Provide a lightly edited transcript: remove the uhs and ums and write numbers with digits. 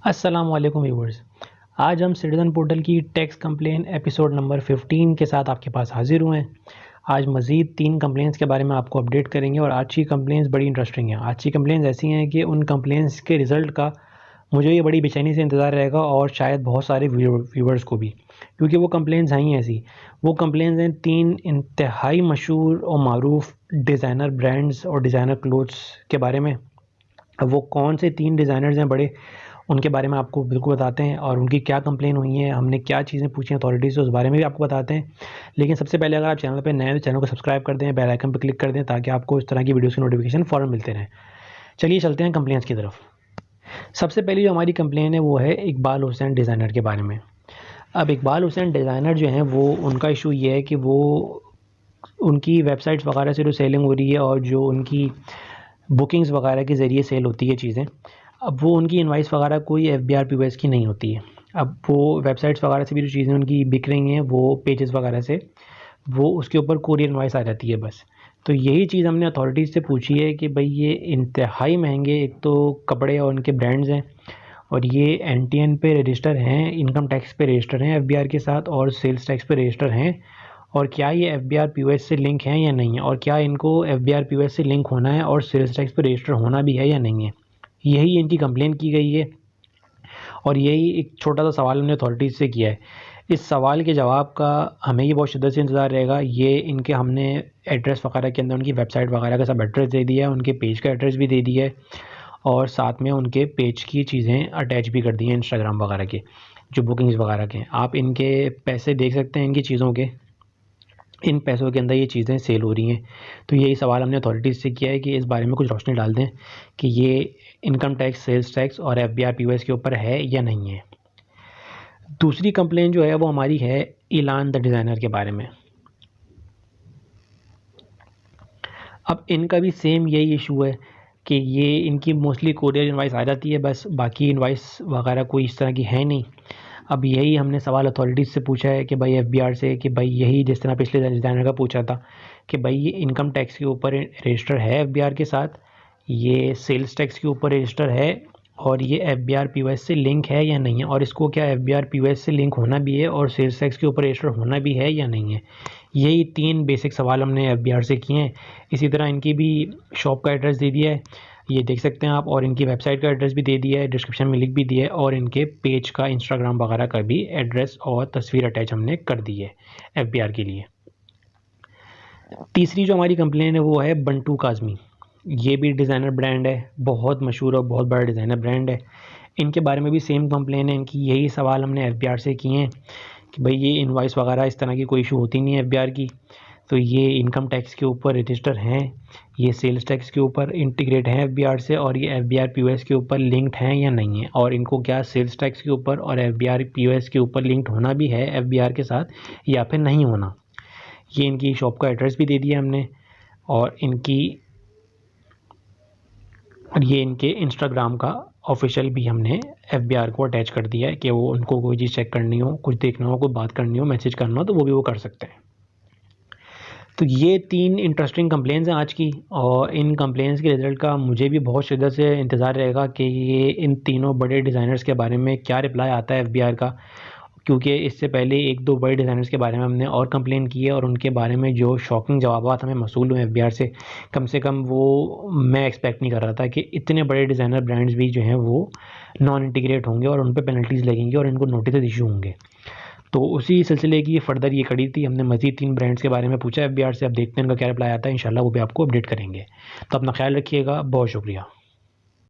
अस्सलाम वालेकुम व्यूवर्स। आज हम सिटीज़न पोर्टल की टैक्स कंप्लेन एपिसोड नंबर 15 के साथ आपके पास हाजिर हुए हैं। आज मज़ीद 3 कंप्लेंट्स के बारे में आपको अपडेट करेंगे और आज की कंप्लेंट्स बड़ी इंटरेस्टिंग हैं। आज की कंप्लेंट्स ऐसी हैं कि उन कंप्लेंट्स के रिज़ल्ट का मुझे ये बड़ी बेचैनी से इंतज़ार रहेगा और शायद बहुत सारे व्यूवर्स को भी, क्योंकि वो कंप्लेंट्स हैं ही ऐसी। वो कंप्लेंट्स हैं 3 इंतहाई मशहूर और मारूफ डिज़ाइनर ब्रांड्स और डिज़ाइनर क्लोथ्स के बारे में। अब वो कौन से 3 डिज़ाइनर्स हैं बड़े, उनके बारे में आपको बिल्कुल बताते हैं और उनकी क्या कंप्लेन हुई है, हमने क्या चीज़ें पूछी हैं अथॉरिटीज़ से, उस बारे में भी आपको बताते हैं। लेकिन सबसे पहले अगर आप चैनल पे नए हैं तो चैनल को सब्सक्राइब कर दें, बेल आइकन पर क्लिक कर दें ताकि आपको इस तरह की वीडियोज़ की नोटिफिकेशन फ़ौरन मिलते रहें। चलिए चलते हैं कंप्लेंट्स की तरफ। सबसे पहली जो हमारी कंप्लेन है वो है इकबाल हुसैन डिज़ाइनर के बारे में। अब इकबाल हुसैन डिज़ाइनर जो हैं वो, उनका इशू ये है कि वो उनकी वेबसाइट्स वगैरह से जो सेलिंग हो रही है और जो उनकी बुकिंग्स वगैरह के ज़रिए सेल होती है चीज़ें, अब वो उनकी इनवाइस वगैरह कोई FBR POS की नहीं होती है। अब वो वेबसाइट्स वगैरह से भी जो चीज़ें उनकी बिक रही हैं वो पेजेस वगैरह से, वो उसके ऊपर कोरियर इनवाइस आ जाती है बस। तो यही चीज़ हमने अथॉरिटीज़ से पूछी है कि भाई ये इंतहाई महंगे एक तो कपड़े और उनके ब्रांड्स हैं और ये NTN पे रजिस्टर हैं, इनकम टैक्स पे रजिस्टर हैं FBR के साथ और सेल्स टैक्स पे रजिस्टर हैं। और क्या ये FBR POS से लिंक हैं या नहीं है, और क्या इनको FBR POS से लिंक होना है और सेल्स टैक्स पे रजिस्टर होना भी है या नहीं है, यही इनकी कंप्लेन की गई है। और यही एक छोटा सा सवाल हमने अथॉरिटीज़ से किया है। इस सवाल के जवाब का हमें ये बहुत शिद्दत से इंतज़ार रहेगा। ये इनके हमने एड्रेस वगैरह के अंदर उनकी वेबसाइट वगैरह का सब एड्रेस दे दिया है, उनके पेज का एड्रेस भी दे दिया है और साथ में उनके पेज की चीज़ें अटैच भी कर दी हैं इंस्टाग्राम वगैरह के जो बुकिंग्स वगैरह के हैं। आप इनके पैसे देख सकते हैं इनकी चीज़ों के, इन पैसों के अंदर ये चीज़ें सेल हो रही हैं। तो यही सवाल हमने अथॉरिटीज़ से किया है कि इस बारे में कुछ रोशनी डाल दें कि ये इनकम टैक्स, सेल्स टैक्स और FBR POS के ऊपर है या नहीं है। दूसरी कंप्लेन जो है वो हमारी है इलान द डिज़ाइनर के बारे में। अब इनका भी सेम यही इशू है कि ये इनकी मोस्टली कोरियर इनवाइस आ जाती है बस, बाकी इनवाइस वगैरह कोई इस तरह की है नहीं। अब यही हमने सवाल अथॉरिटीज़ से पूछा है कि भाई FBR से कि भाई यही जिस तरह पिछले डिज़ाइनर का पूछा था कि भाई ये इनकम टैक्स के ऊपर रजिस्टर है FBR के साथ, ये सेल्स टैक्स के ऊपर रजिस्टर है और ये FBR POS से लिंक है या नहीं है, और इसको क्या FBR POS से लिंक होना भी है और सेल्स टैक्स के ऊपर रजिस्टर होना भी है या नहीं है। यही 3 बेसिक सवाल हमने FBR से किए हैं। इसी तरह इनकी भी शॉप का एड्रेस दे दिया है, ये देख सकते हैं आप, और इनकी वेबसाइट का एड्रेस भी दे दिया है, डिस्क्रिप्शन में लिख भी दिया है, और इनके पेज का इंस्टाग्राम वगैरह का भी एड्रेस और तस्वीर अटैच हमने कर दी है FBR के लिए। तीसरी जो हमारी कंप्लेन है वो है बंटू काज़मी। ये भी डिज़ाइनर ब्रांड है, बहुत मशहूर और बहुत बड़ा डिज़ाइनर ब्रांड है। इनके बारे में भी सेम कंप्लेन है, इनकी यही सवाल हमने FBR से किए हैं कि भाई ये इनवाइस वगैरह इस तरह की कोई इशू होती नहीं है FBR की, तो ये इनकम टैक्स के ऊपर रजिस्टर हैं, ये सेल्स टैक्स के ऊपर इंटीग्रेट हैं FBR से, और ये FBR POS के ऊपर लिंक्ड हैं या नहीं है, और इनको क्या सेल्स टैक्स के ऊपर और FBR POS के ऊपर लिंक्ड होना भी है FBR के साथ या फिर नहीं होना। ये इनकी शॉप का एड्रेस भी दे दिया हमने और ये इनके इंस्टाग्राम का ऑफिशियल भी हमने FBR को अटैच कर दिया है कि वो उनको कोई चीज़ चेक करनी हो, कुछ देखना हो, कोई बात करनी हो, मैसेज करना हो तो वो भी वो कर सकते हैं। तो ये 3 इंटरेस्टिंग कंप्लेंट्स हैं आज की, और इन कंप्लेंट्स के रिज़ल्ट का मुझे भी बहुत शिद्दत से इंतज़ार रहेगा कि ये इन तीनों बड़े डिज़ाइनर्स के बारे में क्या रिप्लाई आता है FBR का, क्योंकि इससे पहले 1-2 बड़े डिज़ाइनर्स के बारे में हमने और कंप्लेन की है और उनके बारे में जो शॉकिंग जवाबात हमें मौसूल हुए FBR से कम वो मैं एक्सपेक्ट नहीं कर रहा था कि इतने बड़े डिज़ाइनर ब्रांड्स भी जो हैं वो नॉन इंटीग्रेट होंगे और उन पर पेनल्टीज़ लगेंगी और इनको नोटिस इशू होंगे। तो उसी सिलसिले की फर्दर ये कड़ी थी। हमने मज़ीद 3 ब्रांड्स के बारे में पूछा FBR से, अब देखते हैं उनका क्या रिप्लाई आता है। इंशाल्लाह वो भी आपको अपडेट करेंगे। तो अपना ख्याल रखिएगा, बहुत शुक्रिया।